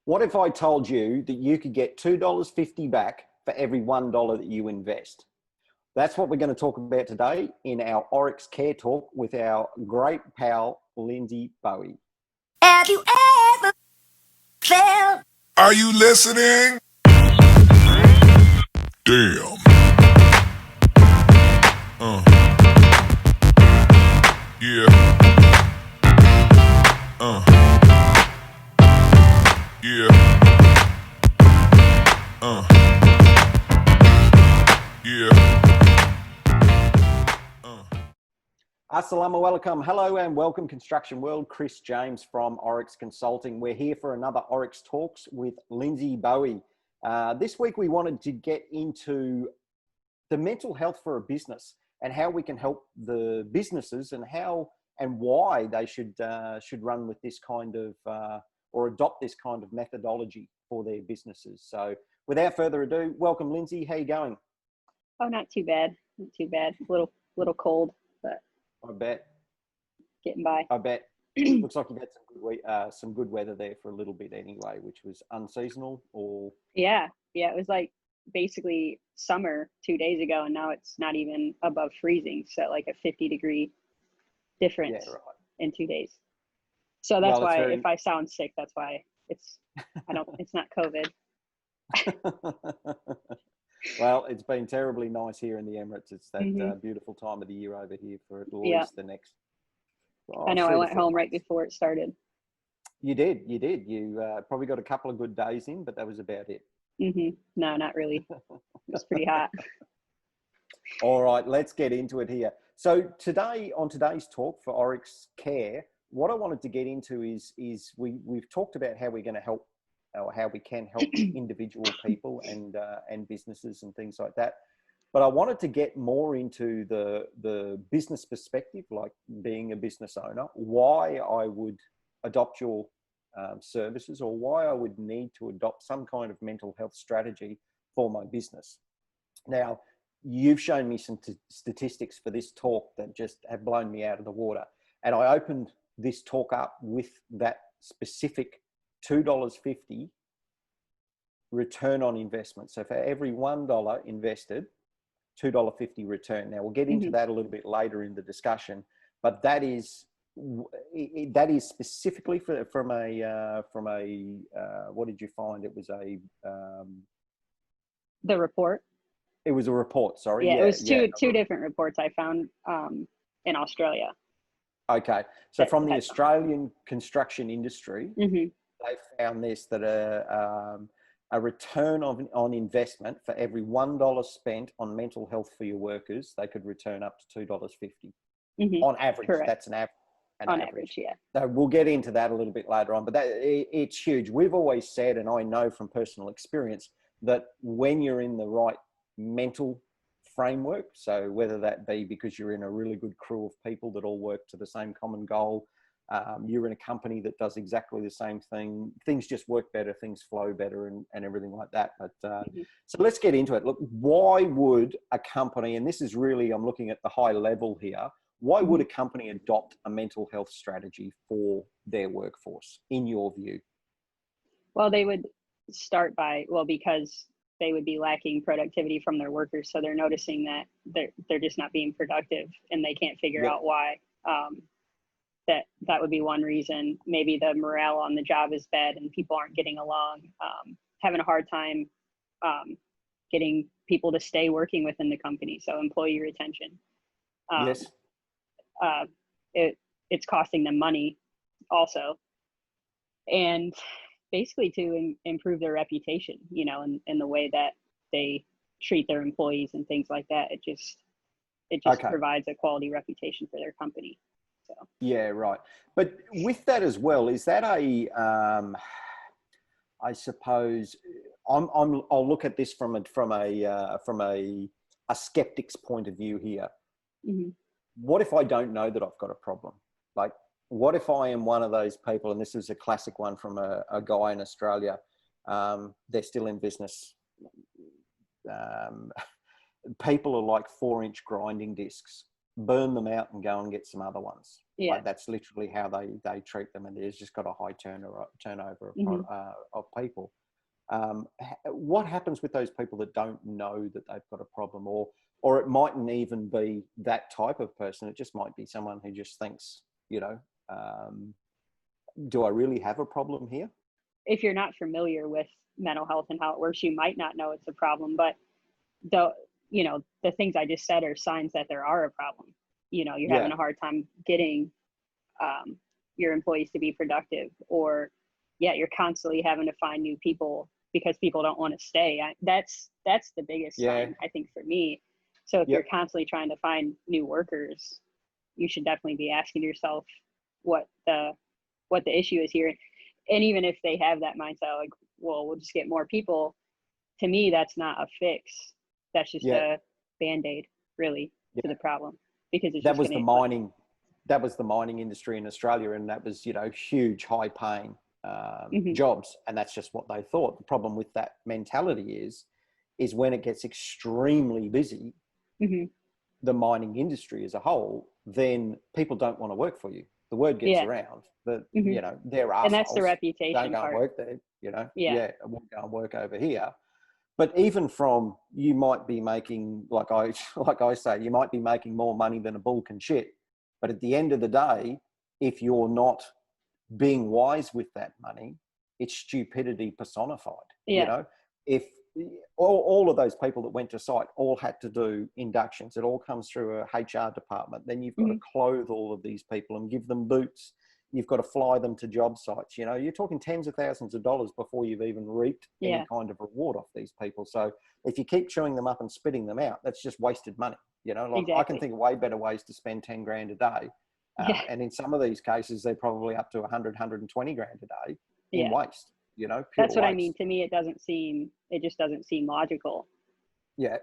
What if I told you that you could get $2.50 back for every $1 that you invest? That's what we're going to talk about today in our Oryx Care Talk with our great pal, Lindsay Bowie. Have you ever felt? Are you listening? Damn. Yeah. Yeah. Yeah. Assalamu alaikum. Hello and welcome, Construction World. Chris James from Oryx Consulting. We're here for another Oryx Talks with Lindsay Bowie. This week we wanted to get into the mental health for a business and how we can help the businesses and how and why they should run with this kind of or adopt this kind of methodology for their businesses. So without further ado, welcome, Lindsay. How are you going? Oh, not too bad. Not too bad. A little cold, but I bet. getting by. I bet. Looks like you've had some good weather there for a little bit anyway, which was unseasonal or... Yeah. It was like basically summer 2 days ago, and now it's not even above freezing. So like a 50-degree difference in 2 days. So that's why if I sound sick, that's why it's not COVID. Well, it's been terribly nice here in the Emirates. It's that beautiful time of the year over here for at least the next. Well, I know. I went home right before it started. You did. You probably got a couple of good days in, but that was about it. No, not really. It was pretty hot. All right, let's get into it here. So on today's talk for Oryx Care, what I wanted to get into is we've talked about how we're going to help, or how we can help individual people and businesses and things like that. But I wanted to get more into the business perspective, like being a business owner, why I would adopt your services, or why I would need to adopt some kind of mental health strategy for my business. Now, you've shown me some statistics for this talk that just have blown me out of the water. And I opened this talk up with that specific $2.50 return on investment. So for every $1 invested, $2.50 return. Now we'll get into that a little bit later in the discussion, but that is specifically from a what did you find? It was the report. It was a report. Sorry. Yeah, it was two different reports I found in Australia. Okay, so from the Australian construction industry, they found this, that a return on investment for every $1 spent on mental health for your workers, they could return up to $2.50 on average. Correct. That's an average, yeah. So we'll get into that a little bit later on, but it's huge. We've always said, and I know from personal experience, that when you're in the right mental framework, so whether that be because you're in a really good crew of people that all work to the same common goal, you're in a company that does exactly the same thing, things just work better, things flow better, and everything like that. But so let's get into it. Look, why would a company, and this is really, I'm looking at the high level here, why would a company adopt a mental health strategy for their workforce, in your view? Well, they would start because they would be lacking productivity from their workers. So they're noticing that they're just not being productive, and they can't figure out why. That would be one reason. Maybe the morale on the job is bad and people aren't getting along, having a hard time getting people to stay working within the company. So employee retention. Yes. It's costing them money also. And basically to improve their reputation, in the way that they treat their employees and things like that. It just provides a quality reputation for their company. So. Yeah, right. But with that as well, is that I suppose I'll look at this from a skeptic's point of view here. What if I don't know that I've got a problem? Like, what if I am one of those people, and this is a classic one from a guy in Australia, they're still in business. People are like 4-inch grinding discs. burn them out and go and get some other ones. Yeah. Like that's literally how they treat them, and there's just got a high turnover of people. What happens with those people that don't know that they've got a problem, or it mightn't even be that type of person? It just might be someone who just thinks, do I really have a problem here? If you're not familiar with mental health and how it works, you might not know it's a problem, but the things I just said are signs that there are a problem. You're having a hard time getting your employees to be productive, or you're constantly having to find new people because people don't want to stay. That's the biggest sign, I think, for me. So if you're constantly trying to find new workers, you should definitely be asking yourself what the issue is here. And even if they have that mindset, like, well, we'll just get more people, to me, that's not a fix. That's just a Band-Aid, really, to the problem. Because it's that was the mining industry in Australia, and that was, huge, high paying jobs. And that's just what they thought. The problem with that mentality is when it gets extremely busy, the mining industry as a whole, then people don't want to work for you. The word gets around that, they're assholes. And that's the reputation Don't go part. and work there, I won't go and work over here. But even from, you might be making, like I say, you might be making more money than a bull can shit. But at the end of the day, if you're not being wise with that money, it's stupidity personified. If all of those people that went to site all had to do inductions, it all comes through a HR department. Then you've got to clothe all of these people and give them boots. You've got to fly them to job sites. You're talking tens of thousands of dollars before you've even reaped any kind of reward off these people. So if you keep chewing them up and spitting them out, that's just wasted money. Exactly. I can think of way better ways to spend 10 grand a day. And in some of these cases, they're probably up to 100, 120 grand a day in waste, That's what waste. I mean. To me, it just doesn't seem logical. Yeah.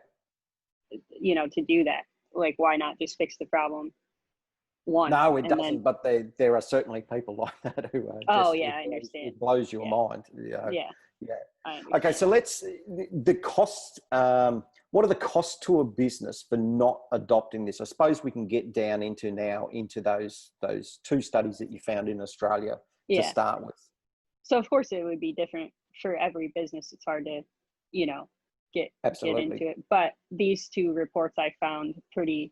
To do that. Like, why not just fix the problem once? No, it doesn't. But there are certainly people like that who are I understand. It blows your mind. Yeah. Okay, so the cost. What are the costs to a business for not adopting this? I suppose we can get down into those two studies that you found in Australia to start with. So of course it would be different for every business. It's hard to, get into it. But these two reports I found pretty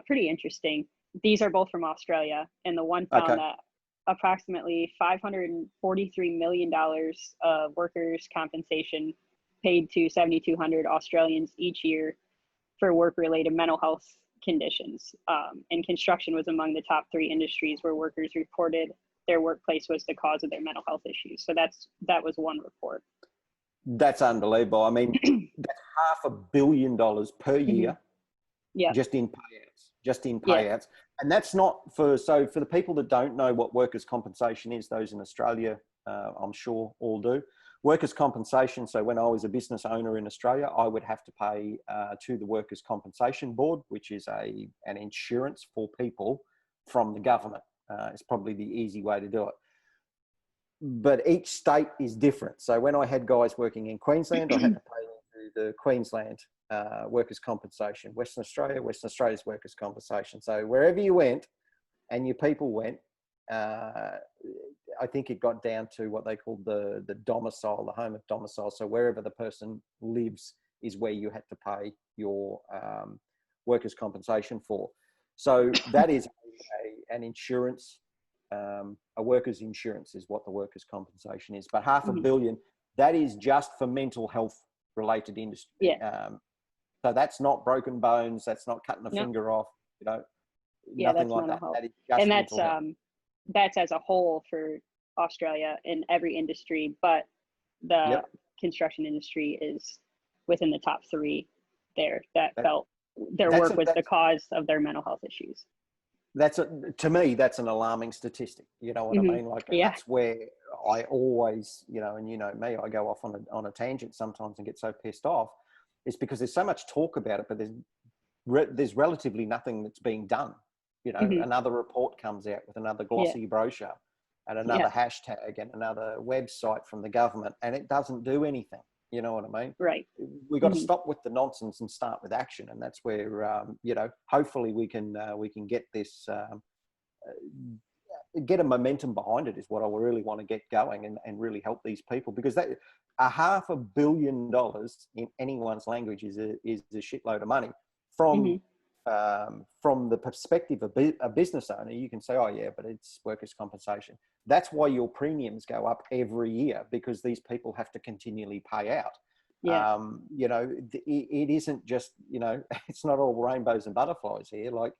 interesting. These are both from Australia, and the one found that approximately $543 million of workers' compensation paid to 7,200 Australians each year for work-related mental health conditions. And construction was among the top 3 industries where workers reported their workplace was the cause of their mental health issues. So that was one report. That's unbelievable. I mean, that's $500 million per year, just in payouts. And that's not for the people that don't know what workers' compensation is, those in Australia, I'm sure all do. Workers' compensation. So when I was a business owner in Australia, I would have to pay to the Workers' Compensation Board, which is an insurance for people from the government. It's probably the easy way to do it. But each state is different. So when I had guys working in Queensland, I had to pay into the Queensland workers' compensation. Western Australia's workers' compensation. So wherever you went and your people went, I think it got down to what they called the domicile, the home of domicile. So wherever the person lives is where you had to pay your workers' compensation for. So that is an insurance, a workers' insurance is what the workers' compensation is. But $500 million, that is just for mental health related industry. So that's not broken bones. That's not cutting a finger off. Nothing like that. That is just and mental health. That's as a whole for Australia in every industry, but the construction industry is within the top 3 there that felt their work was the cause of their mental health issues. To me, that's an alarming statistic. You know what I mean? Like that's where I always, and me, I go off on a tangent sometimes and get so pissed off. It's because there's so much talk about it, but there's relatively nothing that's being done. Another report comes out with another glossy brochure and another hashtag and another website from the government, and it doesn't do anything. You know what I mean? Right. We've got to stop with the nonsense and start with action. And that's where, you know, hopefully we can get this, get a momentum behind it is what I really want to get going and really help these people, because that $500 million in anyone's language is a shitload of money. From the perspective of a business owner, you can say, oh yeah, but it's workers' compensation. That's why your premiums go up every year, because these people have to continually pay out. Yeah. You know, it isn't just, you know, it's not all rainbows and butterflies here. Like,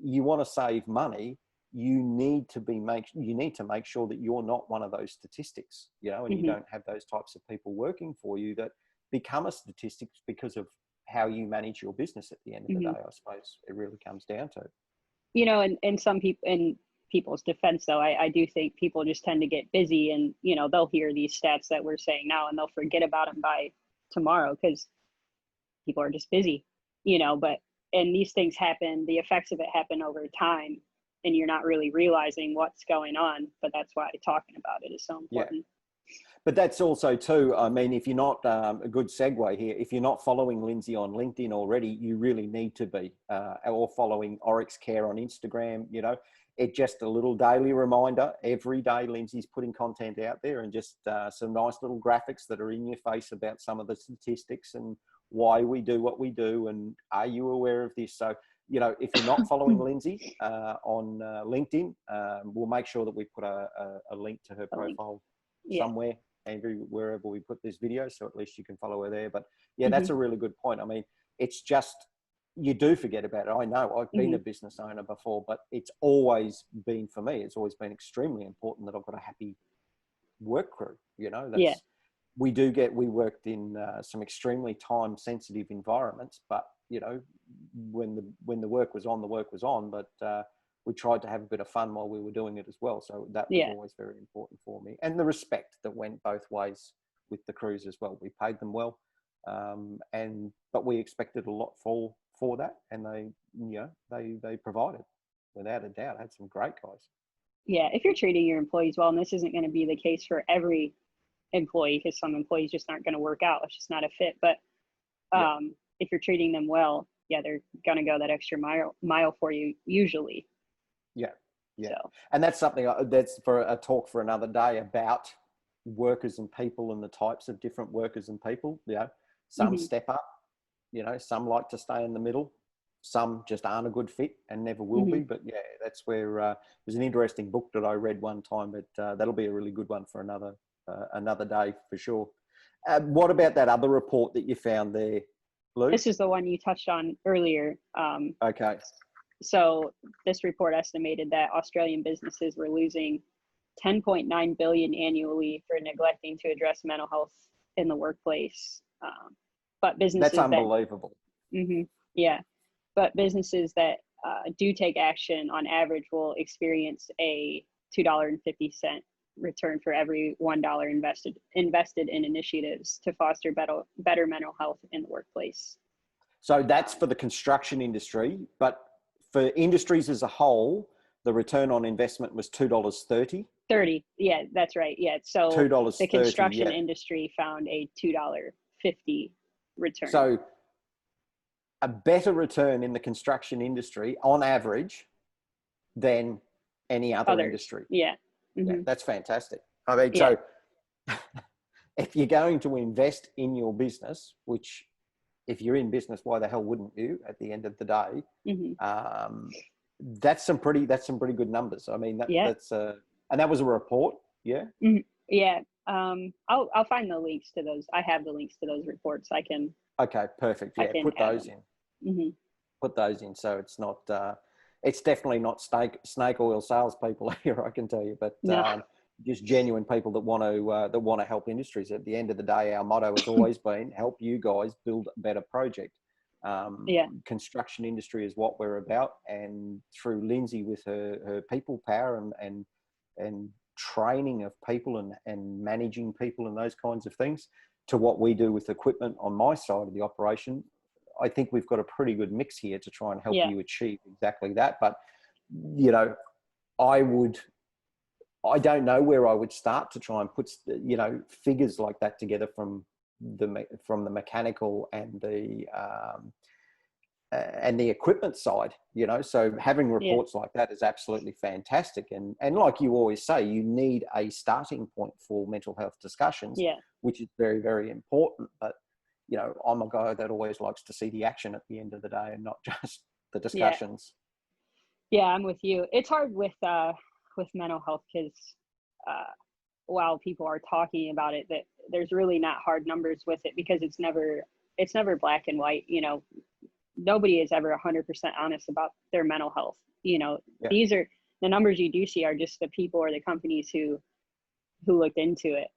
you want to save money, you need to make sure that you're not one of those statistics, you know, and you don't have those types of people working for you that become a statistic because of how you manage your business at the end of the day. I suppose it really comes down to, you know, and some people, in people's defense though, I do think people just tend to get busy, and, you know, they'll hear these stats that we're saying now and they'll forget about them by tomorrow because people are just busy, you know. And these things happen, the effects of it happen over time, and you're not really realizing what's going on. But that's why talking about it is so important. But that's also too, I mean, if you're not, a good segue here, if you're not following Lindsay on LinkedIn already, you really need to be, or following Oryx Care on Instagram. You know, it's just a little daily reminder. Every day Lindsay's putting content out there, and just some nice little graphics that are in your face about some of the statistics and why we do what we do, and are you aware of this? So, you know, if you're not following Lindsay on LinkedIn, we'll make sure that we put a link to her profile somewhere, Andrew, wherever we put this video, so at least you can follow her there. But yeah, that's a really good point. I mean, it's just, you do forget about it. I know I've been a business owner before, but it's always been, for me, it's always been extremely important that I've got a happy work crew. You know, that's, we worked in some extremely time sensitive environments, but you know, when the work was on, the work was on, but we tried to have a bit of fun while we were doing it as well. So that was always very important for me. And the respect that went both ways with the crews as well. We paid them well, but we expected a lot for that. And they, you know, they provided, without a doubt. Had some great guys. Yeah, if you're treating your employees well, and this isn't going to be the case for every employee, because some employees just aren't going to work out. It's just not a fit. But if you're treating them well, they're going to go that extra mile for you usually. Yeah. So. And that's something that's for a talk for another day, about workers and people and the types of different workers and people. You know, some step up, you know, some like to stay in the middle, some just aren't a good fit and never will be. But yeah, that's where there's an interesting book that I read one time, but that'll be a really good one for another day for sure. What about that other report that you found there, Lou? This is the one you touched on earlier. Okay. So this report estimated that Australian businesses were losing 10.9 billion annually for neglecting to address mental health in the workplace. But businesses, that's unbelievable. But businesses that do take action on average will experience a $2.50 return for every $1 invested in initiatives to foster better mental health in the workplace. So that's for the construction industry, but for industries as a whole, the return on investment was $2.30. 30, yeah, that's right. Yeah, so $2.30, the construction industry found a $2.50 return. So a better return in the construction industry on average than any other industry. Yeah. Yeah, that's fantastic. I mean, so if you're going to invest in your business, which if you're in business, why the hell wouldn't you at the end of the day? That's some pretty good numbers. I mean, that's and that was a report. Yeah. Yeah. I'll find the links to those. I have the links to those reports. I can. Okay, perfect. Yeah, put those in. Put those in. So it's not, it's definitely not snake oil salespeople here, I can tell you, but just genuine people that want to help industries. At the end of the day, our motto has always been help you guys build a better project. Construction industry is what we're about, and through Lindsay with her people power and training of people and managing people and those kinds of things, to what we do with equipment on my side of the operation, I think we've got a pretty good mix here to try and help you achieve exactly that. But, you know, I don't know where I would start to try and put, you know, figures like that together from from the mechanical and the equipment side, you know. So having reports like that is absolutely fantastic. And like you always say, you need a starting point for mental health discussions, which is very, very important. But, you know, I'm a guy that always likes to see the action at the end of the day and not just the discussions. Yeah, I'm with you. It's hard with mental health because while people are talking about it, that there's really not hard numbers with it, because it's never black and white. You know, nobody is ever 100% honest about their mental health. You know, these are the numbers you do see are just the people or the companies who looked into it.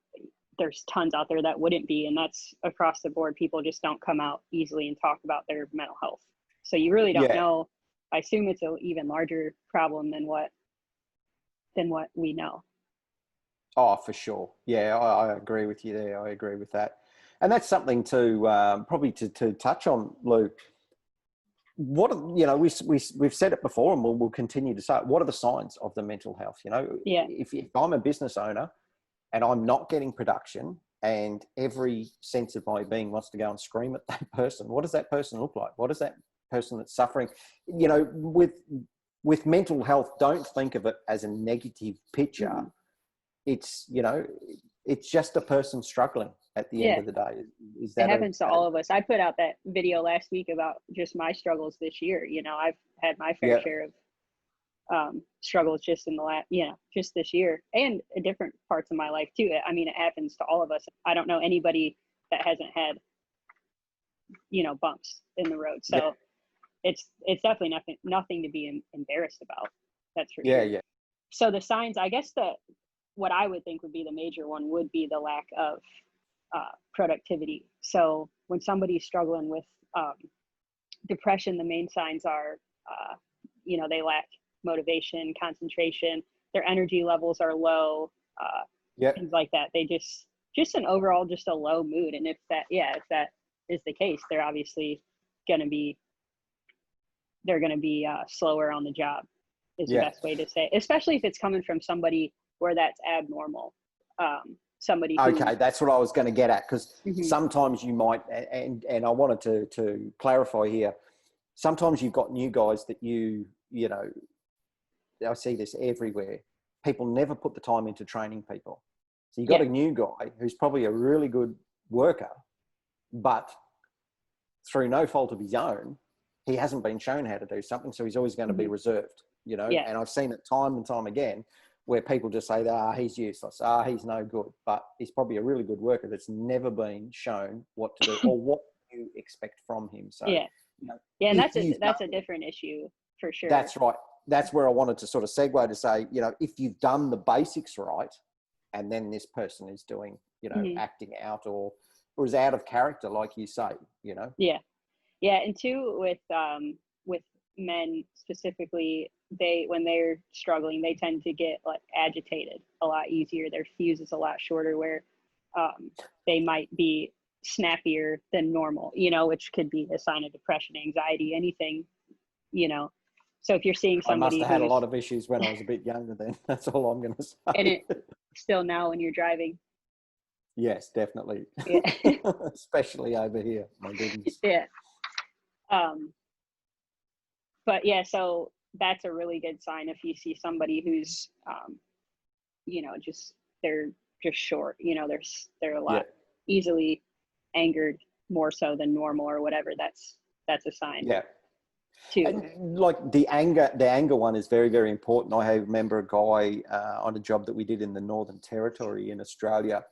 There's tons out there that wouldn't be, and that's across the board. People just don't come out easily and talk about their mental health. So you really don't know. I assume it's an even larger problem than what we know. Oh, for sure. Yeah, I agree with you there. I agree with that. And that's something to probably to touch on, Lou. What, you know, we've said it before, and we'll continue to say it. What are the signs of the mental health? You know, if I'm a business owner and I'm not getting production, and every sense of my being wants to go and scream at that person, what does that person look like? What is that person that's suffering? You know, with mental health, don't think of it as a negative picture. Mm-hmm. It's, you know, it's just a person struggling at the end of the day. Is that it happens to all of us. I put out that video last week about just my struggles this year. You know, I've had my fair share of struggles just in the just this year, and different parts of my life too. I mean, it happens to all of us. I don't know anybody that hasn't had, you know, bumps in the road. So it's definitely nothing to be embarrassed about. That's for sure. Yeah. So the signs, I guess what I would think would be the major one would be the lack of productivity. So when somebody's struggling with depression, the main signs are, you know, they lack motivation, concentration, their energy levels are low, things like that. They just an overall, just a low mood. And if that is the case, they're obviously going to be slower on the job is the best way to say, especially if it's coming from somebody where that's abnormal. Somebody okay, that's what I was going to get at, because sometimes you might, and I wanted to clarify here, sometimes you've got new guys that you know, I see this everywhere. People never put the time into training people. So you got a new guy who's probably a really good worker, but through no fault of his own, he hasn't been shown how to do something. So he's always going to be reserved, you know, and I've seen it time and time again, where people just say, he's useless, he's no good, but he's probably a really good worker that's never been shown what to do or what you expect from him. So you know, and that's a different issue for sure. That's right. That's where I wanted to sort of segue to say, you know, if you've done the basics right, and then this person is doing, you know, acting out or is out of character, like you say, you know. And two, with men specifically, when they're struggling, they tend to get like agitated a lot easier. Their fuse is a lot shorter, where they might be snappier than normal, you know, which could be a sign of depression, anxiety, anything, you know. So if you're seeing somebody, I must have had a lot of issues when I was a bit younger then. That's all I'm going to say. And it still now when you're driving. Yes, definitely. Especially over here. My goodness. But so that's a really good sign if you see somebody who's, you know, they're just short, you know, they're a lot easily angered, more so than normal or whatever. That's a sign. Yeah. And like the anger one is very, very important. I remember a guy on a job that we did in the Northern Territory in Australia.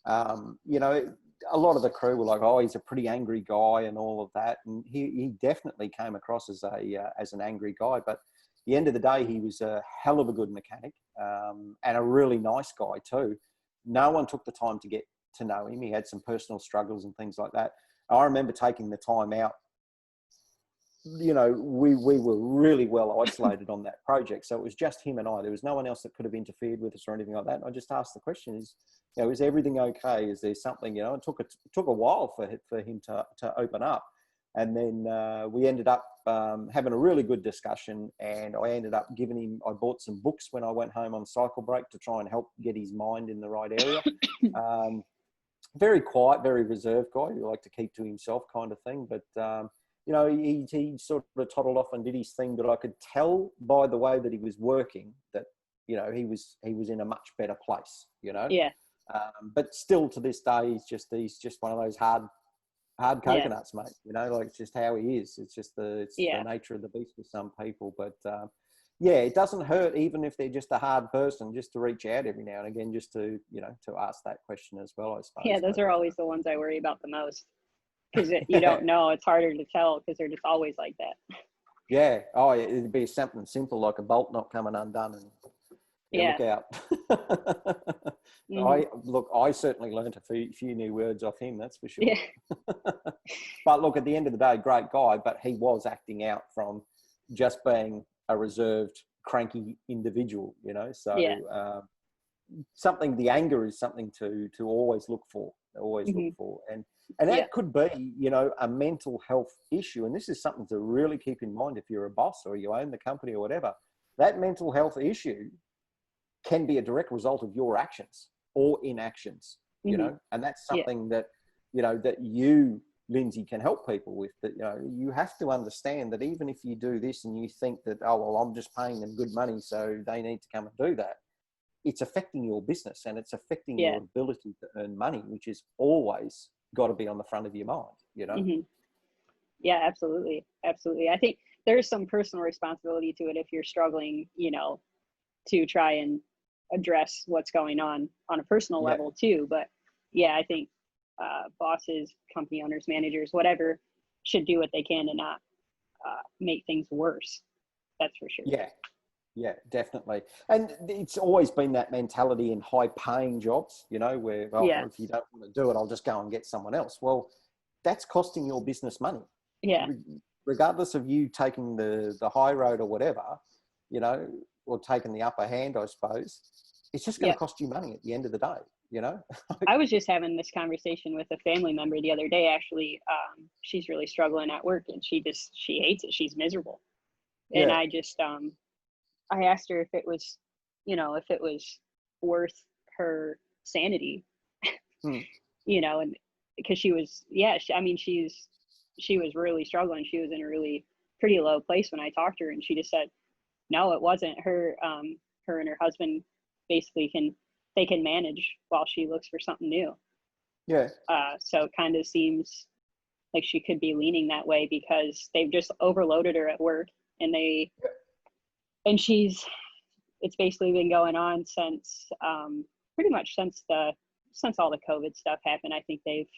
You know, a lot of the crew were like, he's a pretty angry guy and all of that. And he definitely came across as an angry guy. But at the end of the day, he was a hell of a good mechanic and a really nice guy too. No one took the time to get to know him. He had some personal struggles and things like that. I remember taking the time out. You know, we were really well isolated on that project. So it was just him and I. There was no one else that could have interfered with us or anything like that. And I just asked the question, is everything okay? Is there something, you know? It took a while for him to open up. And then we ended up having a really good discussion, and I ended up I bought some books when I went home on cycle break to try and help get his mind in the right area. very quiet, very reserved guy who liked to keep to himself kind of thing. But, you know, he sort of toddled off and did his thing, but I could tell by the way that he was working that, you know, he was in a much better place, you know? Yeah. But still to this day, he's just one of those hard coconuts, mate. You know, like it's just how he is. It's just the nature of the beast with some people. But yeah, it doesn't hurt even if they're just a hard person, just to reach out every now and again, just to, you know, to ask that question as well, I suppose. Yeah, those are always the ones I worry about the most, because you don't know. It's harder to tell because they're just always like that. Yeah. Oh, it'd be something simple like a bolt not coming undone, and look out. I certainly learned a few new words off him, that's for sure. Yeah. But look, at the end of the day, great guy, but he was acting out from just being a reserved, cranky individual, you know. So the anger is something to always look for, look for. And that could be, you know, a mental health issue. And this is something to really keep in mind if you're a boss or you own the company or whatever. That mental health issue can be a direct result of your actions or inactions, you know, and that's something that, you know, that you, Lindsay, can help people with. That, you know, you have to understand that even if you do this and you think that, oh, well, I'm just paying them good money, so they need to come and do that, it's affecting your business and it's affecting your ability to earn money, which is always got to be on the front of your mind, you know? Yeah, absolutely. Absolutely. I think there's some personal responsibility to it if you're struggling, you know, to try and address what's going on a personal level too. But yeah, I think bosses, company owners, managers, whatever, should do what they can to not make things worse. That's for sure. Yeah, definitely. And it's always been that mentality in high paying jobs, you know, where, well, if you don't want to do it, I'll just go and get someone else. Well, that's costing your business money. Yeah. Regardless of you taking the high road or whatever, you know, or taking the upper hand, I suppose, it's just going to cost you money at the end of the day, you know? I was just having this conversation with a family member the other day, actually. She's really struggling at work and she hates it. She's miserable. And I just, I asked her if it was, you know, if it was worth her sanity, you know, and because she was, she was really struggling. She was in a really pretty low place when I talked to her, and she just said, no, it wasn't. Her and her husband basically they can manage while she looks for something new. Yeah. So it kind of seems like she could be leaning that way because they've just overloaded her at work, and it's basically been going on since pretty much since all the COVID stuff happened. I think they've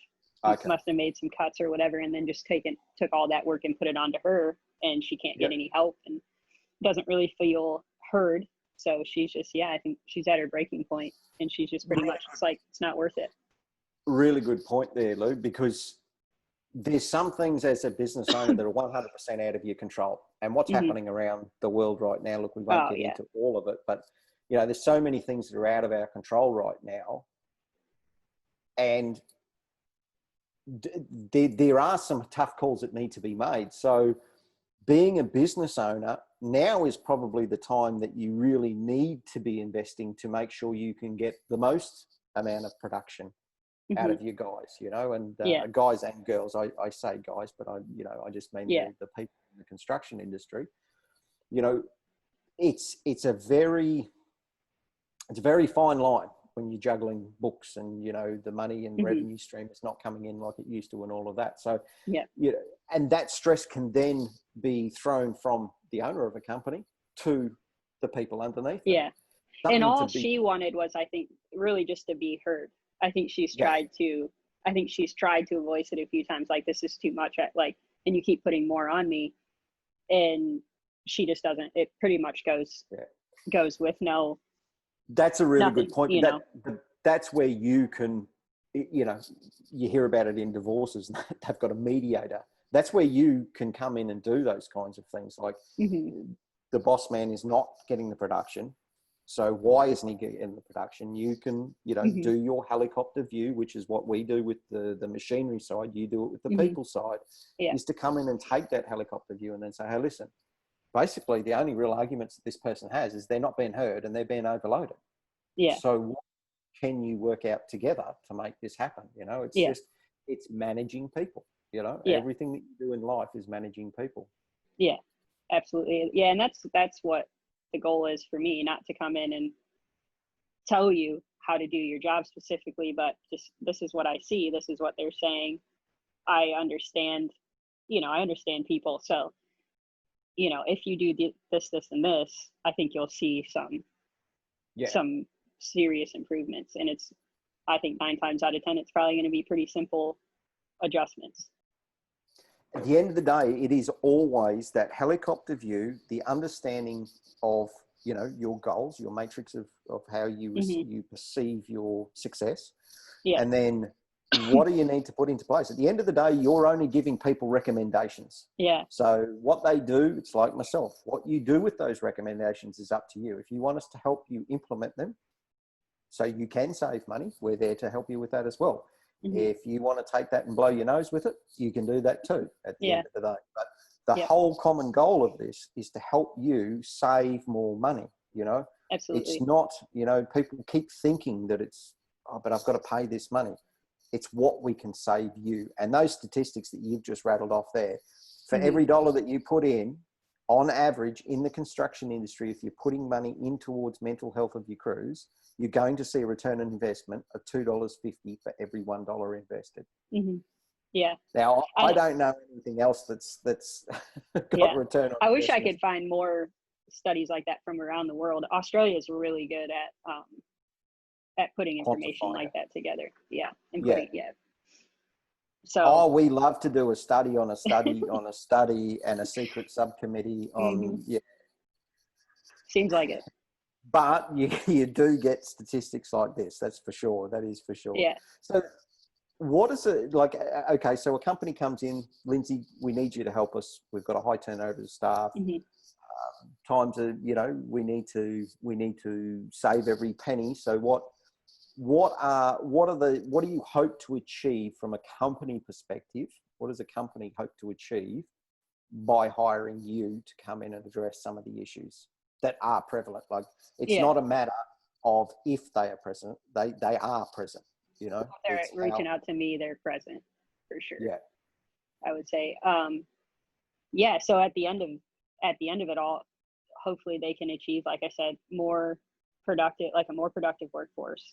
must have made some cuts or whatever, and then just took all that work and put it onto her, and she can't get any help and doesn't really feel heard. So she's just, I think she's at her breaking point, and she's just pretty much, it's like, it's not worth it. Really good point there, Lou, because there's some things as a business owner that are 100% out of your control. And what's happening around the world right now, look, we won't get into all of it, but, you know, there's so many things that are out of our control right now. And there are some tough calls that need to be made. So being a business owner, now is probably the time that you really need to be investing to make sure you can get the most amount of production out of you guys, you know, and guys and girls. I say guys, but I just mean the people in the construction industry. You know, it's a very fine line when you're juggling books and, you know, the money and revenue stream is not coming in like it used to and all of that. So, you know, and that stress can then be thrown from the owner of a company to the people underneath. Yeah. And all she wanted was, I think, really just to be heard. I think she's tried to voice it a few times, like, this is too much, and you keep putting more on me. And she just doesn't, it pretty much goes with no. That's a really good point. You know? That's where you can, you know, you hear about it in divorces, they've got a mediator. That's where you can come in and do those kinds of things. Like the boss man is not getting the production. So why isn't he getting the production? You can, you know, do your helicopter view, which is what we do with the machinery side. You do it with the people side, is to come in and take that helicopter view and then say, hey, listen, basically the only real arguments that this person has is they're not being heard and they're being overloaded. Yeah. So what can you work out together to make this happen? You know, it's just, it's managing people, you know, everything that you do in life is managing people. Yeah, absolutely. Yeah. And that's what the goal is for me, not to come in and tell you how to do your job specifically, but just, this is what I see. This is what they're saying. I understand, I understand people. So, if you do this, and this, I think you'll see some serious improvements. And I think 9 times out of 10, it's probably going to be pretty simple adjustments. At the end of the day, it is always that helicopter view, the understanding of, your goals, your matrix of how you perceive your success. Yeah. And then what do you need to put into place? At the end of the day, you're only giving people recommendations. Yeah. So what they do, it's like myself. What you do with those recommendations is up to you. If you want us to help you implement them so you can save money, we're there to help you with that as well. Mm-hmm. If you want to take that and blow your nose with it, you can do that too at the end of the day. But the whole common goal of this is to help you save more money, Absolutely. It's not, people keep thinking that it's, but I've got to pay this money. It's what we can save you. And those statistics that you've just rattled off there, for every dollar that you put in, on average in the construction industry, if you're putting money in towards mental health of your crews, you're going to see a return on investment of $2.50 for every $1 invested. Mm-hmm. Yeah. Now, I don't know anything else that's got return on I wish investment. I could find more studies like that from around the world. Australia is really good at putting information like that together. Yeah. And putting, So we love to do a study on a study on a study and a secret subcommittee on Seems like it. But you do get statistics like this, that's for sure. That is for sure. Yeah. So what is it like? Okay, so a company comes in, Lindsay, we need you to help us. We've got a high turnover of staff. Mm-hmm. Times are, we need to save every penny. So what do you hope to achieve from a company perspective? What does a company hope to achieve by hiring you to come in and address some of the issues that are prevalent? Like, it's not a matter of if they are present, they are present, They're reaching out to me, they're present for sure. Yeah. I would say. So at the end of it all, hopefully they can achieve, like I said, a more productive workforce.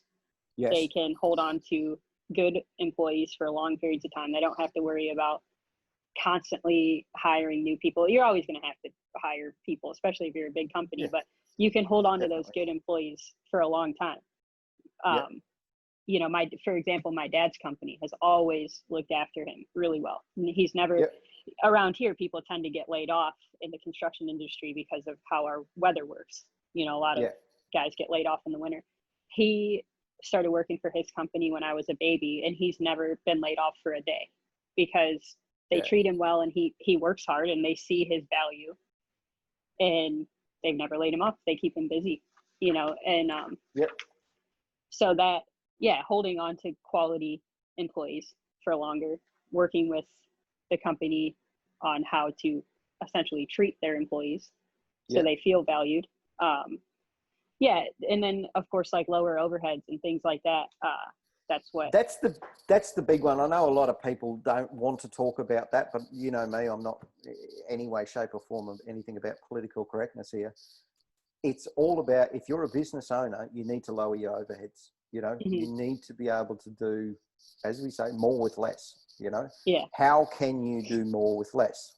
Yes. They can hold on to good employees for long periods of time. They don't have to worry about constantly hiring new people. You're always going to have to hire people, especially if you're a big company, but you can hold on to those good employees for a long time. For example, my dad's company has always looked after him really well. He's never, around here, people tend to get laid off in the construction industry because of how our weather works. A lot of guys get laid off in the winter. He started working for his company when I was a baby, and he's never been laid off for a day because they treat him well, and he works hard, and they see his value, and they've never laid him off. They keep him busy, so that, holding on to quality employees for longer, working with the company on how to essentially treat their employees so they feel valued. And then of course, like lower overheads and things like that. That's the big one. I know a lot of people don't want to talk about that, but you know me, I'm not any way, shape or form of anything about political correctness here. It's all about, if you're a business owner, you need to lower your overheads. You need to be able to do, as we say, more with less. How can you do more with less?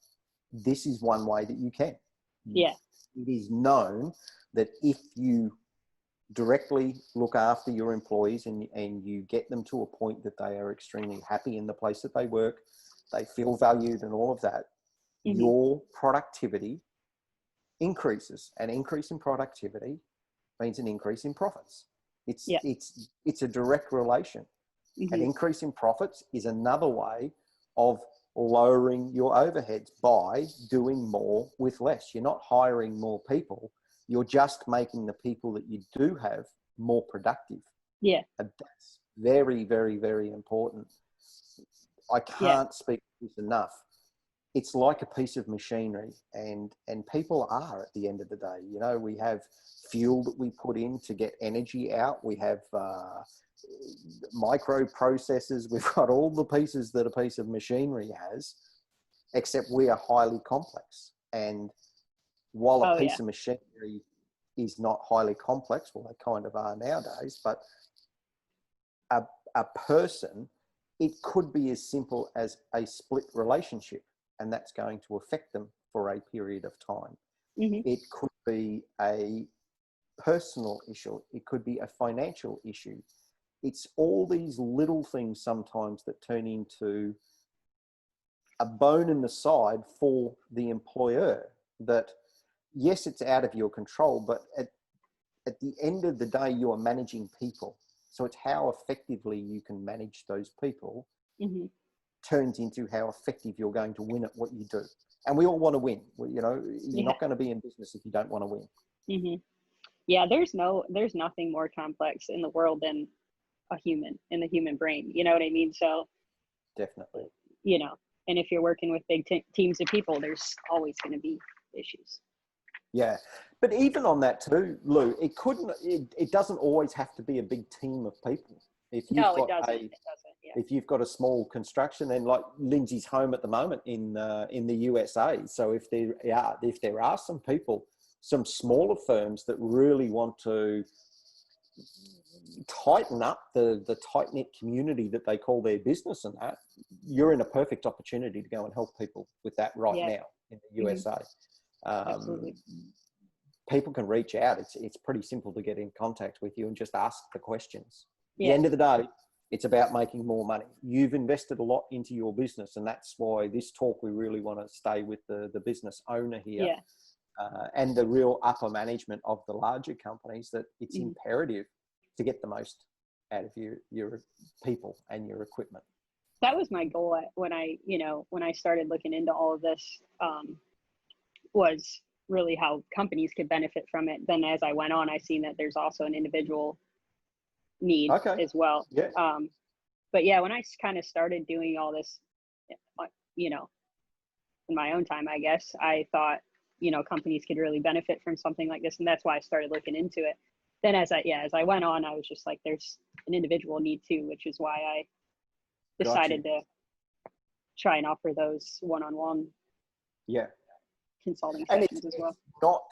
This is one way that you can. It is known that if you directly look after your employees and you get them to a point that they are extremely happy in the place that they work, they feel valued and all of that, your productivity increases. An increase in productivity means an increase in profits. It's a direct relation. An increase in profits is another way of lowering your overheads by doing more with less. You're not hiring more people. You're just making the people that you do have more productive. Yeah. And that's very, very, very important. I can't speak to this enough. it's like a piece of machinery, and people are at the end of the day. You know, we have fuel that we put in to get energy out. We have microprocessors. We've got all the pieces that a piece of machinery has, except we are highly complex. And while a piece of machinery is not highly complex, well, they kind of are nowadays, but a person, it could be as simple as a split relationship, and that's going to affect them for a period of time. Mm-hmm. It could be a personal issue. It could be a financial issue. It's all these little things sometimes that turn into a bone in the side for the employer that, yes, it's out of your control, but at the end of the day, you are managing people. So it's how effectively you can manage those people mm-hmm. turns into how effective you're going to win at what you do. And we all want to win. You know, you're not going to be in business if you don't want to win. Mm-hmm. Yeah, there's nothing more complex in the world than a human in the human brain. You know what I mean? So definitely, you know, and if you're working with big teams of people, there's always going to be issues. Yeah. But even on that too, Lou, it doesn't always have to be a big team of people. If you've got it doesn't. Yeah. If you've got a small construction, then like Lindsay's home at the moment in the USA. So if there are some people, some smaller firms that really want to tighten up the tight-knit community that they call their business, and that, you're in a perfect opportunity to go and help people with that right now in the USA. Absolutely. People can reach out. It's pretty simple to get in contact with you and just ask the questions. At Yeah. the end of the day, it's about making more money. You've invested a lot into your business, and that's why this talk, we really want to stay with the business owner here, and the real upper management of the larger companies, that it's imperative to get the most out of your people and your equipment. That was my goal when I started looking into all of this, was really how companies could benefit from it. Then as I went on, I seen that there's also an individual need as well. Yeah. But yeah, when I kind of started doing all this, you know, in my own time, I guess, I thought, you know, companies could really benefit from something like this. And that's why I started looking into it. Then as I went on, I was just like, there's an individual need too, which is why I decided to try and offer those one-on-one consulting sessions as well.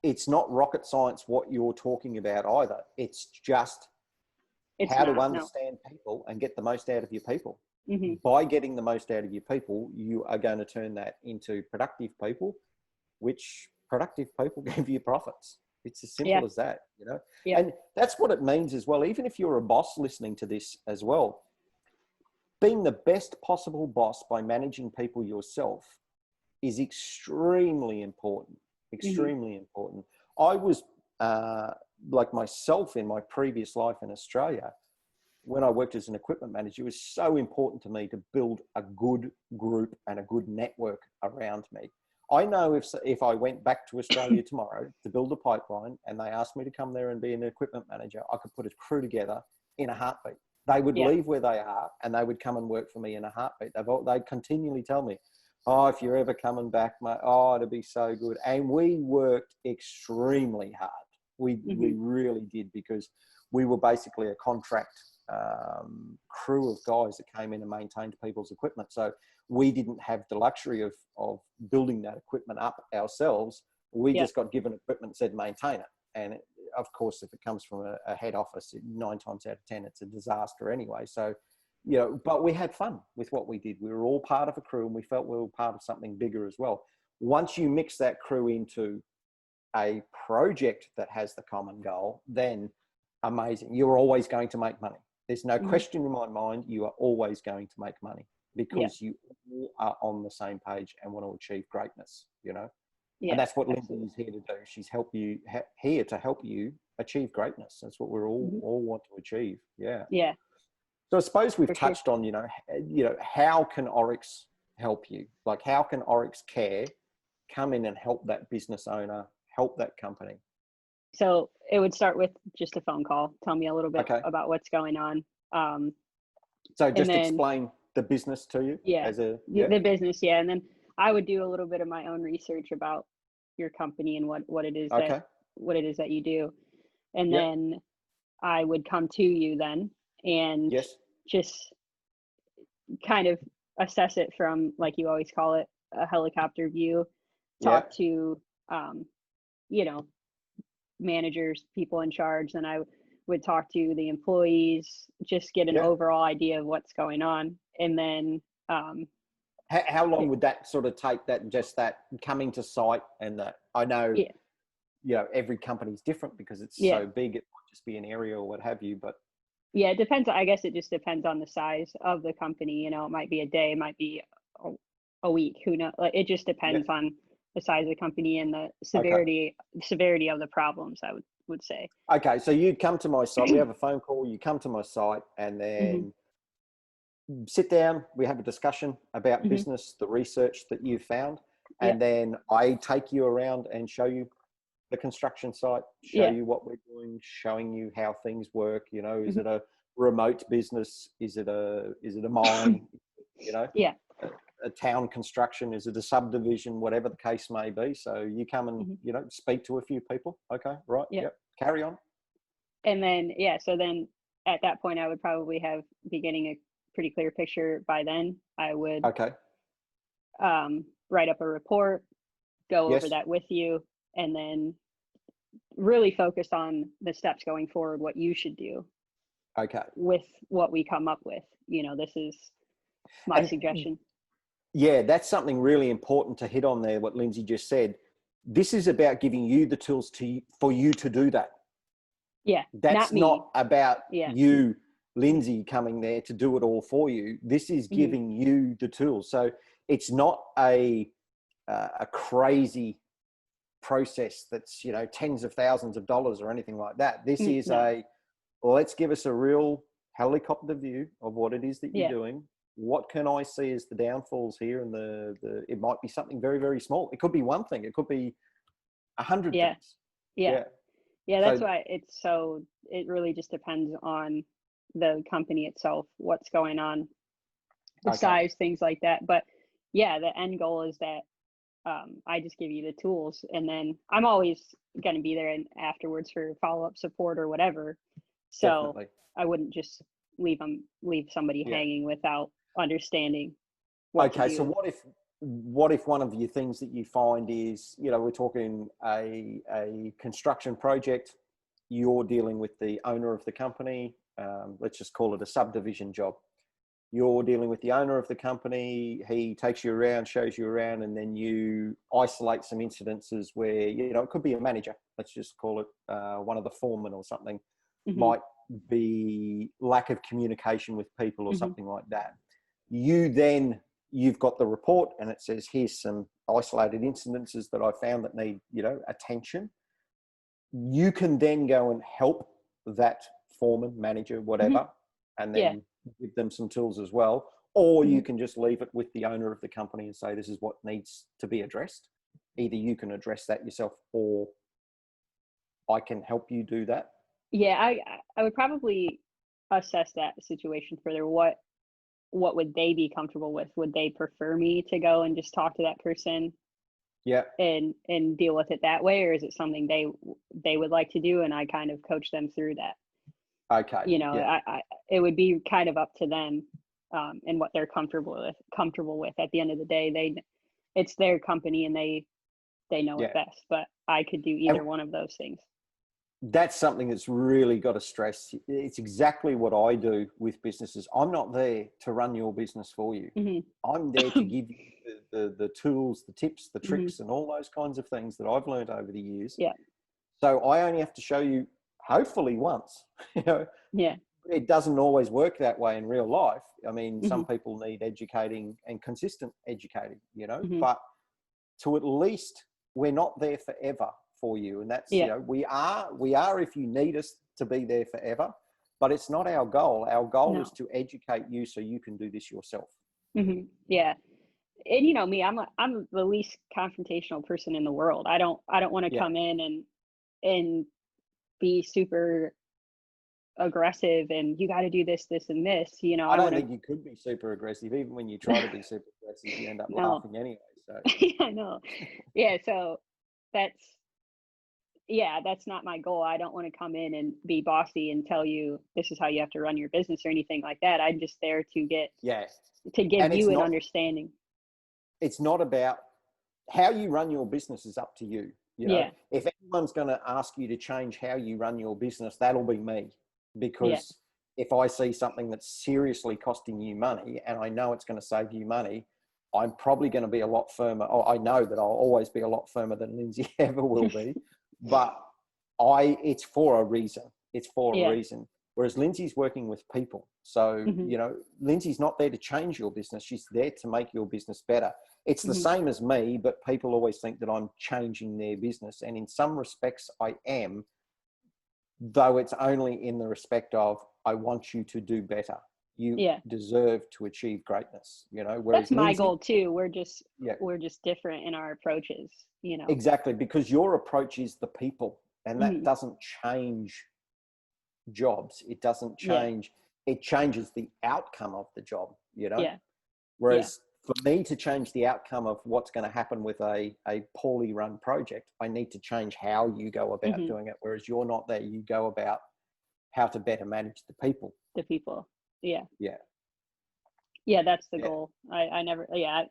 It's not rocket science what you're talking about either. It's just how to understand people and get the most out of your people. Mm-hmm. By getting the most out of your people, you are going to turn that into productive people, which productive people give you profits. It's as simple as that, you know? Yeah. And that's what it means as well. Even if you're a boss listening to this as well, being the best possible boss by managing people yourself is extremely important. Extremely important. I was like myself in my previous life in Australia, when I worked as an equipment manager, it was so important to me to build a good group and a good network around me. I know if I went back to Australia tomorrow to build a pipeline and they asked me to come there and be an equipment manager, I could put a crew together in a heartbeat. They would leave where they are and they would come and work for me in a heartbeat. They'd continually tell me, oh, if you're ever coming back, mate, oh, it'd be so good. And we worked extremely hard. We really did, because we were basically a contract crew of guys that came in and maintained people's equipment. So we didn't have the luxury of building that equipment up ourselves. We just got given equipment and said, maintain it. And of course, if it comes from a head office, 9 times out of 10, it's a disaster anyway. So, you know, but we had fun with what we did. We were all part of a crew and we felt we were part of something bigger as well. Once you mix that crew into a project that has the common goal, then amazing. You're always going to make money. There's no question in my mind, you are always going to make money, because you all are on the same page and want to achieve greatness, you know? And that's what Lindsay is here to do. She's here to help you achieve greatness. That's what we're all want to achieve. Yeah. Yeah. So I suppose we've touched on, you know, how can Oryx help you? Like, how can Oryx Care come in and help that business owner, help that company? So it would start with just a phone call. Tell me a little bit about what's going on. So just explain the business to you. The business. Yeah. And then I would do a little bit of my own research about your company and what it is Okay. that you do. And Yep. then I would come to you then and Yes. just kind of assess it from, like you always call it, a helicopter view, Yeah. talk to, you know, managers, people in charge. Then I would talk to the employees, just get an Yeah. overall idea of what's going on. And then, How long would that sort of take, that coming to site and that? I know, yeah, you know, every company's different because it's yeah, so big. It might just be an area or what have you, but yeah, it depends. I guess it just depends on the size of the company. You know, it might be a day, it might be a week. Who knows? Like, it just yeah. depends on the size of the company and the Okay. severity of the problems, I would say. Okay. So you'd come to my site. We have a phone call. You come to my site and Hmm. then sit down. We have a discussion about Hmm. business, the research that you've found, Yeah, and then I take you around and show you the construction site, show yeah, you what we're doing, showing you how things work. You know, is hmm it a remote business? Is it a mine? You know, yeah, a town construction? Is it a subdivision? Whatever the case may be. So you come and, hmm you know, speak to a few people. Okay, right, yeah. yep. Carry on. And then, yeah, so then at that point, I would probably be getting a pretty clear picture by then. I would Okay. write up a report, go over Yes. that with you, and then really focus on the steps going forward, what you should do Okay. with what we come up with. You know, this is my And suggestion. yeah, that's something really important to hit on there. What Lindsay just said. This is about giving you the tools for you to do that. Yeah, That's not me. not about Yeah. you, Lindsay, coming there to do it all for you. This is Hmm. giving you the tools. So it's not a crazy process that's, you know, tens of thousands of dollars or anything like that. This is No. well, let's give us a real helicopter view of what it is that you're Yeah. doing. What can I see as the downfalls here? And it might be something very, very small. It could be one thing. It could be 100 Yeah. things. Yeah. Yeah. Yeah. That's So, why it really just depends on the company itself, what's going on, the okay. size, things like that. But yeah, the end goal is that I just give you the tools, and then I'm always going to be there and afterwards for follow-up support or whatever. So Definitely. I wouldn't just leave somebody Yeah. hanging without understanding what to Okay. So do. what if one of the things that you find is, you know, we're talking a construction project, you're dealing with the owner of the company, let's just call it a subdivision job. You're dealing with the owner of the company, he takes you around, shows you around, and then you isolate some incidences where, you know, it could be a manager, let's just call it one of the foremen or something, Hmm. might be lack of communication with people or Hmm. something like that. You've got the report and it says, here's some isolated incidences that I found that need, you know, attention. You can then go and help that foreman, manager, Hmm. whatever, and Yeah. then give them some tools as well. Or Hmm. you can just leave it with the owner of the company and say, this is what needs to be addressed. Either you can address that yourself or I can help you do that. Yeah. I would probably assess that situation further. What would they be comfortable with? Would they prefer me to go and just talk to that person Yeah. and deal with it that way, or is it something they would like to do and I kind of coach them through that? Okay. You know, Yeah. it would be kind of up to them, and what they're comfortable with. At the end of the day, it's their company and they know it Yeah. best. But I could do And either one of those things. that's something that's really got to stress. It's exactly what I do with businesses. I'm not there to run your business for you. Hmm. I'm there to give you the tools, the tips, the Hmm. tricks, and all those kinds of things that I've learned over the years. Yeah. So I only have to show you, hopefully once. You know, Yeah. it doesn't always work that way in real life. I mean, Hmm. some people need educating and consistent educating, you know, Hmm. but to at least we're not there forever for you. And that's, you Yeah. know, we are if you need us to be there forever, but it's not our goal. Our goal is No. to educate you so you can do this yourself. Hmm. Yeah. And you know me, I'm the least confrontational person in the world. I don't want to Yeah. come in and be super aggressive and you got to do this and this. You know, I I don't want to. think you could be super aggressive. Even when you try to be super aggressive, you end up No. laughing anyway. So Yeah, I know. Yeah, so that's that's not my goal. I don't want to come in and be bossy and tell you this is how you have to run your business or anything like that. I'm just there to yeah, give and you an understanding. it's not about how you run your business is up to you. You know, Yeah, if anyone's going to ask you to change how you run your business, that'll be me, yeah, because if I see something that's seriously costing you money and I know it's going to save you money, I'm probably going to be a lot firmer. I know that I'll always be a lot firmer than Lindsay ever will be, but it's for a reason. It's for a yeah. reason. Whereas Lindsay's working with people. So, Hmm. you know, Lindsay's not there to change your business. She's there to make your business better. It's the Hmm. same as me, but people always think that I'm changing their business. And in some respects I am, though it's only in the respect of, I want you to do better. You Yeah, deserve to achieve greatness, you know, that's whereas my Lindsay, goal too. yeah, We're just different in our approaches. You know. exactly, because your approach is the people, and that Hmm. doesn't change jobs. It doesn't Yeah, change, it changes the outcome of the job, you know? yeah, yeah. Whereas for me to change the outcome of what's going to happen with a poorly run project, I need to change how you go about Hmm. doing it. Whereas you're not there, you go about how to better manage the people. The people. Yeah, Yeah. yeah. That's the Yeah. goal. I never. Yeah,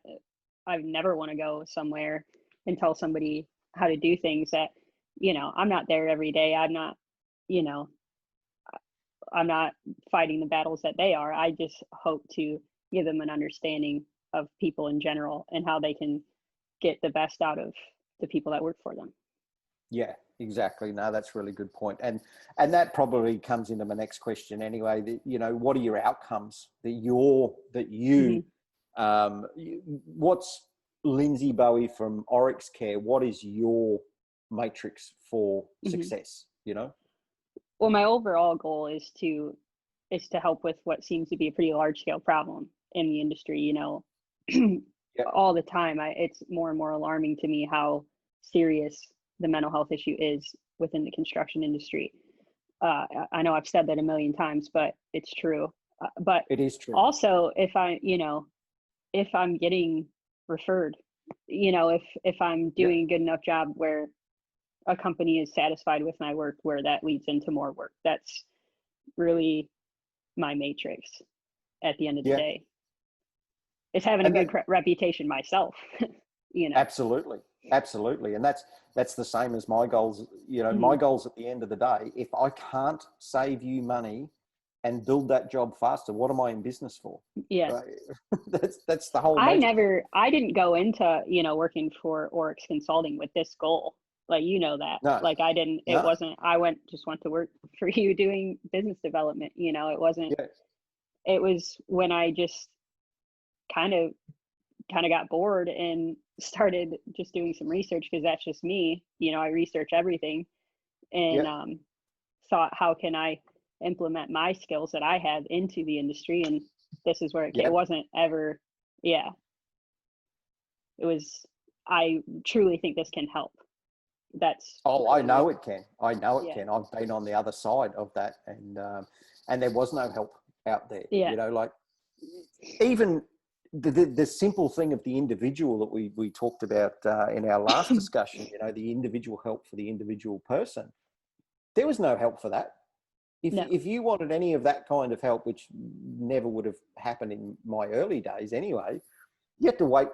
I never want to go somewhere and tell somebody how to do things that, I'm not there every day. I'm not, you know, I'm not fighting the battles that they are. I just hope to give them an understanding of people in general and how they can get the best out of the people that work for them. Yeah, exactly. No, that's a really good point. And that probably comes into my next question anyway. You know, what are your outcomes Hmm. what's Lindsay Bowie from Oryx Care? What is your matrix for Hmm. success? You know? Well, my overall goal is to help with what seems to be a pretty large scale problem in the industry. Yeah. All the time, it's more and more alarming to me how serious the mental health issue is within the construction industry. I know I've said that a million times, but it's true. But It is true. also, if I'm getting referred, if I'm Yeah. doing a good enough job where a company is satisfied with my work, where that leads into more work, that's really my matrix at the end of the Yeah. day. It's having a And good that, reputation myself. absolutely. Absolutely. And that's the same as my goals. You know, Hmm. my goals at the end of the day, if I can't save you money and build that job faster, what am I in business for? Yeah. Right? That's the whole matrix. I didn't go into, working for Oryx Consulting with this goal. Like, that. No, Like, it no. wasn't, just went to work for you doing business development. It wasn't, Yeah. it was when I just kind of, got bored and started just doing some research, because that's just me. I research everything, and Yeah. thought, how can I implement my skills that I have into the industry? And this is where it Yeah. wasn't ever, yeah, it was, I truly think this can help. That's Oh, I really know what, it can. I know it yeah, can. I've been on the other side of that, and there was no help out there. yeah, You know, like even the simple thing of the individual that we talked about in our last discussion. You know, the individual help for the individual person. There was no help for that. no, If you wanted any of that kind of help, which never would have happened in my early days anyway, you had to wait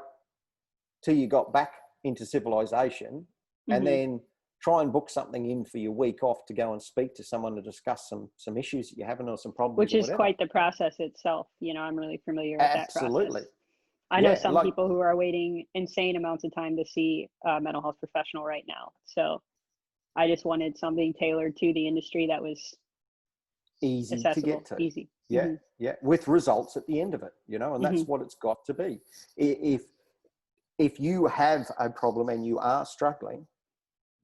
till you got back into civilization, and hmm, then try and book something in for your week off to go and speak to someone to discuss some issues that you're having or some problems which or is whatever. quite the process itself. I'm really familiar with that process. Absolutely. I know Yeah. some Like people who are waiting insane amounts of time to see a mental health professional right now. So I just wanted something tailored to the industry that was easy to get accessible, to. easy. Yeah. Hmm. Yeah. With results at the end of it, you know, and Hmm. that's what it's got to be. If you have a problem and you are struggling,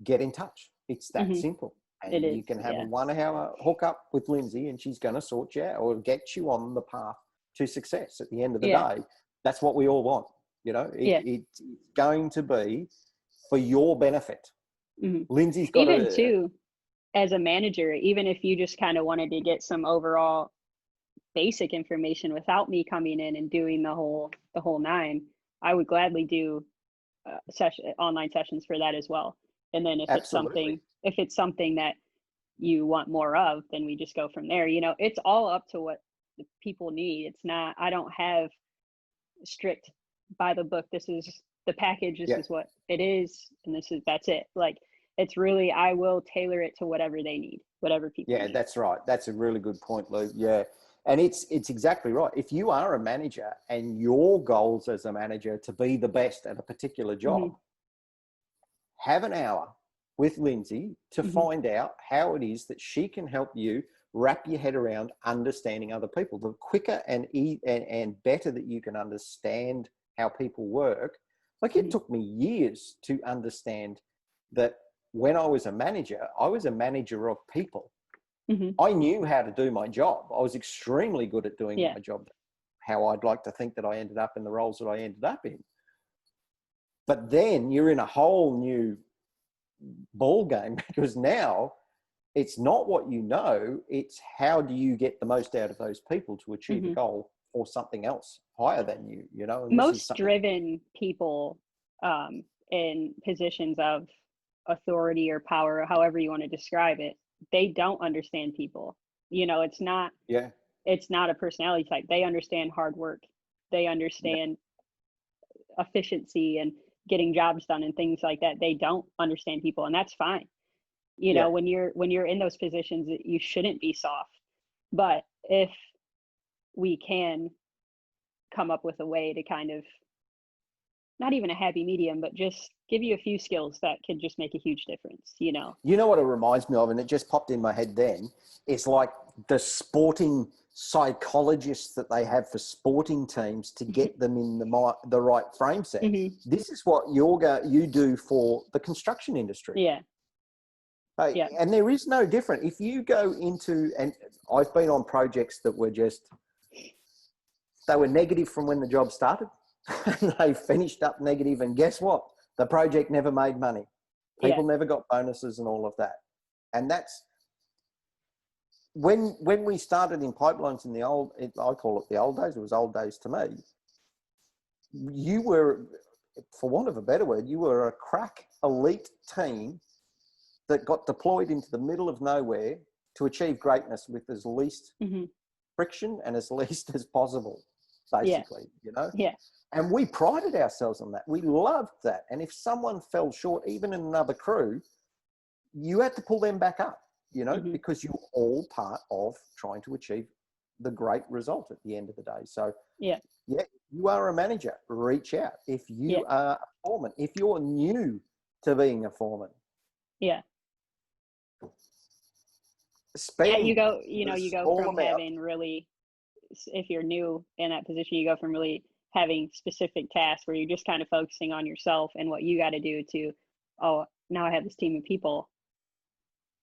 get in touch. It's that Hmm. simple. It And is, you can have a yeah, 1 hour hookup with Lindsay, and she's going to sort you out or get you on the path to success. At the end of the yeah, day, that's what we all want. You know, yeah. it's going to be for your benefit. Hmm. Lindsay's got Even a, too, as a manager, even if you just kind of wanted to get some overall basic information without me coming in and doing the whole nine, I would gladly do online sessions for that as well. And then Absolutely. if it's something that you want more of, then we just go from there. It's all up to what the people need. It's not, I don't have strict by the book. This is the package. This Yeah. is what it is. And that's it. Like, it's really, I will tailor it to whatever they need, whatever people Yeah, need. that's right. That's a really good point, Lou. Yeah. And it's exactly right. If you are a manager and your goals as a manager to be the best at a particular job, have an hour with Lindsay to find out how it is that she can help you wrap your head around understanding other people. The quicker and better that you can understand how people work. Like, it took me years to understand that when I was a manager of people. I knew how to do my job. I was extremely good at doing my job, how I'd like to think that I ended up in the roles that I ended up in. But then you're in a whole new ball game, because now it's not what you know, it's how do you get the most out of those people to achieve a goal or something else higher than you, And most driven people in positions of authority or power, or however you want to describe it, they don't understand people. It's not a personality type. They understand hard work. They understand efficiency and getting jobs done and things like that. They don't understand people, and that's fine. When you're in those positions, you shouldn't be soft. But if we can come up with a way to kind of, not even a happy medium, but just give you a few skills that could just make a huge difference, You know what it reminds me of, and it just popped in my head then, it's like the sporting psychologists that they have for sporting teams to get them in the right frame set. This is what you do for the construction industry. Yeah. And there is no different. If you go into, and I've been on projects that were they were negative from when the job started. They finished up negative, and guess what? The project never made money. People never got bonuses and all of that. And that's when we started in pipelines in I call it the old days. It was old days to me. You were, for want of a better word, you were a crack elite team that got deployed into the middle of nowhere to achieve greatness with as least friction and as least as possible, basically, Yeah. And we prided ourselves on that. We loved that. And if someone fell short, even in another crew, you had to pull them back up, because you're all part of trying to achieve the great result at the end of the day. So, you are a manager. Reach out. If you are a foreman, if you're new to being a foreman. Yeah. You go from having really, if you're new in that position, you go from really having specific tasks where you're just kind of focusing on yourself and what you got to do to, oh, now I have this team of people.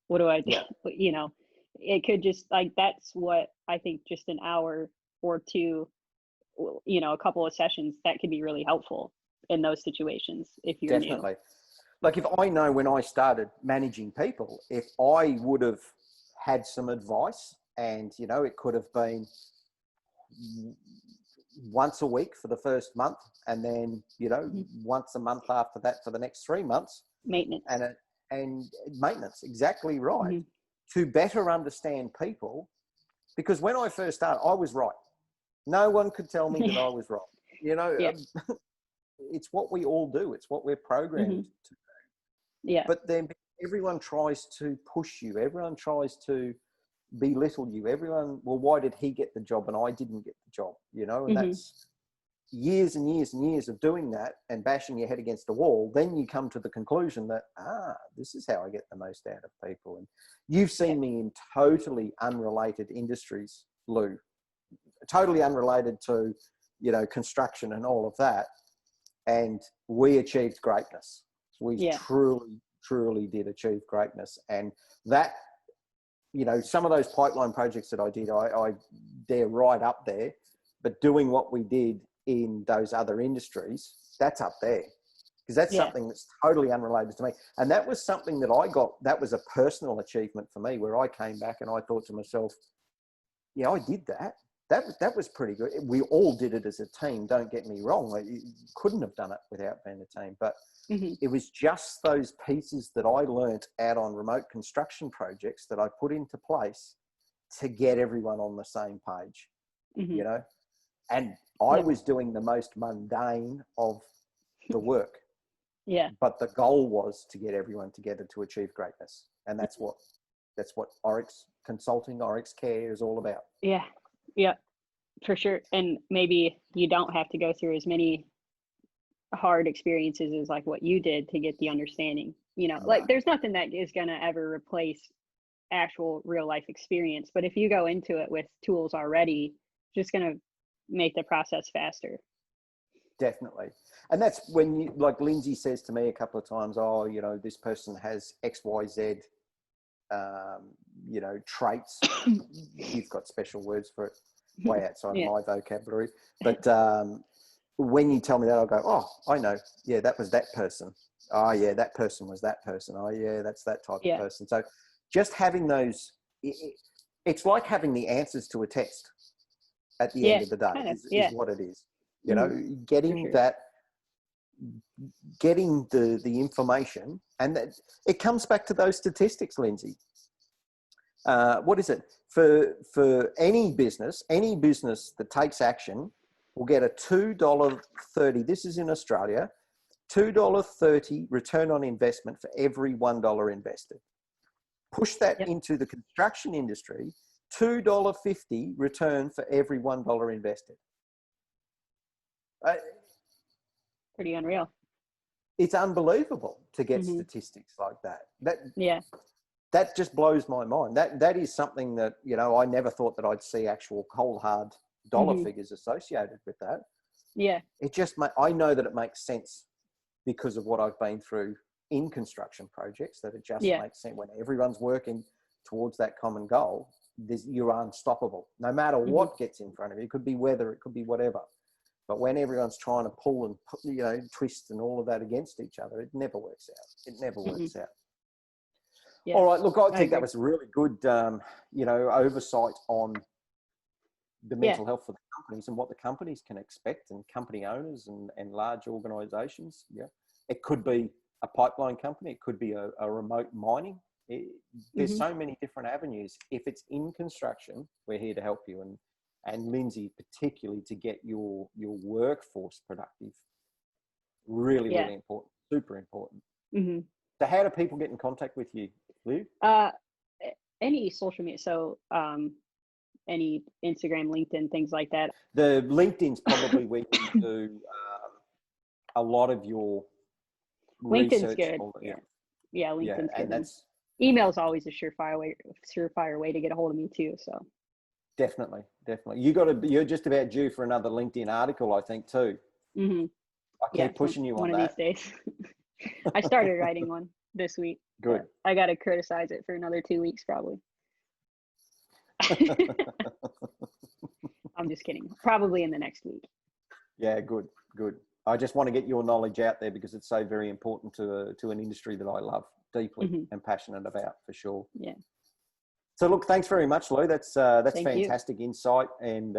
What do I do? Yeah. It could just, like, that's what I think, just an hour or two, a couple of sessions, that could be really helpful in those situations if you're Definitely. new. Like, if I know when I started managing people, if I would have had some advice, and, it could have been once a week for the first month, and then, once a month after that for the next 3 months. Maintenance. And maintenance, exactly right. To better understand people, because when I first started, I was right. No one could tell me that I was right. It's what we all do. It's what we're programmed to do. Yeah. But then everyone tries to push you. Everyone tries to belittle you. Everyone, well, why did he get the job and I didn't get the job? And that's years and years and years of doing that and bashing your head against the wall. Then you come to the conclusion that, this is how I get the most out of people. And you've seen me in totally unrelated industries, Lou, totally unrelated to, construction and all of that. And we achieved greatness. We truly did achieve greatness. And that, some of those pipeline projects that I did, they're right up there. But doing what we did in those other industries, that's up there. Because that's something that's totally unrelated to me. And that was something that I got, that was a personal achievement for me, where I came back and I thought to myself, I did that. that was pretty good. We all did it as a team. Don't get me wrong. Like, you couldn't have done it without being a team. But it was just those pieces that I learnt out on remote construction projects that I put into place to get everyone on the same page, you know. And I was doing the most mundane of the work. Yeah. But the goal was to get everyone together to achieve greatness. And that's what Oryx Consulting, Oryx Care is all about. Yeah. Yeah, for sure. And maybe you don't have to go through as many hard experiences as like what you did to get the understanding, you know, like there's nothing that is going to ever replace actual real life experience. But if you go into it with tools already, just going to make the process faster. Definitely. And that's when you, like Lindsay says to me a couple of times, oh, you know, this person has XYZ, you know, traits. You've got special words for it, way outside of my vocabulary. But when you tell me that, I'll go, oh, I know. Yeah, that was that person. Oh, yeah, that person was that person. Oh, yeah, that's that type of person. So just having those, it's like having the answers to a test at the end of the day is what it is. You know, getting that, getting the information, and that it comes back to those statistics, Lindsay. What is it for any business that takes action will get a $2.30. This is in Australia, $2.30 return on investment for every $1 invested. Push that into the construction industry, $2.50 return for every $1 invested. Pretty unreal. It's unbelievable to get statistics like that. That just blows my mind. That is something that, you know, I never thought that I'd see actual cold hard dollar figures associated with that. Yeah. It just, I know that it makes sense because of what I've been through in construction projects, that it just makes sense when everyone's working towards that common goal. You're unstoppable, no matter what gets in front of you. It could be weather, it could be whatever. But when everyone's trying to pull and, you know, twist and all of that against each other, it never works out. It never works out. Yeah. All right. Look, I think that was a really good, you know, oversight on the mental health for the companies and what the companies can expect, and company owners and large organisations. Yeah. It could be a pipeline company. It could be a remote mining. There's so many different avenues. If it's in construction, we're here to help you. And Lindsay, particularly to get your workforce productive, really, really important, super important. So how do people get in contact with you, Lou? Any social media. So any Instagram, LinkedIn, things like that. The LinkedIn's probably where you do a lot of your LinkedIn's research. good. Yeah, LinkedIn's good. And email's always a surefire way to get a hold of me too. So definitely. You're just about due for another LinkedIn article, I think, too. I keep pushing you on that. One of these days. I started writing one this week. Good. I got to criticize it for another 2 weeks, probably. I'm just kidding. Probably in the next week. Yeah, good. I just want to get your knowledge out there because it's so very important to an industry that I love deeply and passionate about, for sure. Yeah. So look, thanks very much, Lou. That's fantastic insight and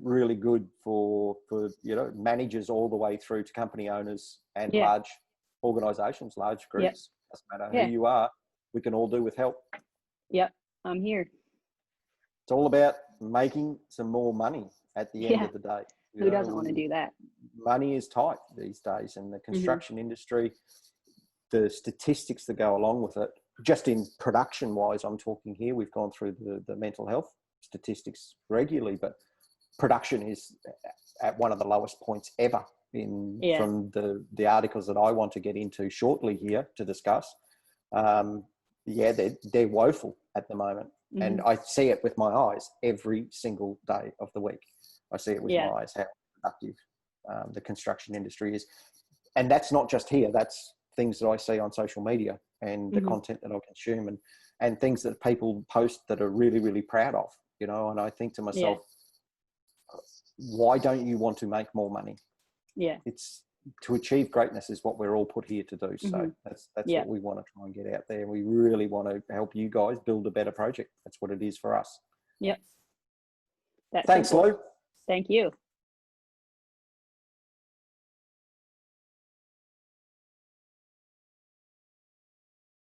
really good for you know, managers all the way through to company owners and large organisations, large groups. Doesn't matter who you are, we can all do with help. Yep, I'm here. It's all about making some more money at the end of the day. Who doesn't want to do that? Money is tight these days, and the construction industry, the statistics that go along with it, just in production wise, I'm talking here, we've gone through the mental health statistics regularly, but production is at one of the lowest points ever from the articles that I want to get into shortly here to discuss. They're woeful at the moment. And I see it with my eyes every single day of the week. I see it with my eyes, how productive the construction industry is. And that's not just here, that's things that I see on social media and the content that I consume and things that people post that are really, really proud of, you know. And I think to myself, why don't you want to make more money? Yeah. It's to achieve greatness is what we're all put here to do. So that's what we want to try and get out there. We really want to help you guys build a better project. That's what it is for us. Yep. That's Thanks, simple. Lou. Thank you.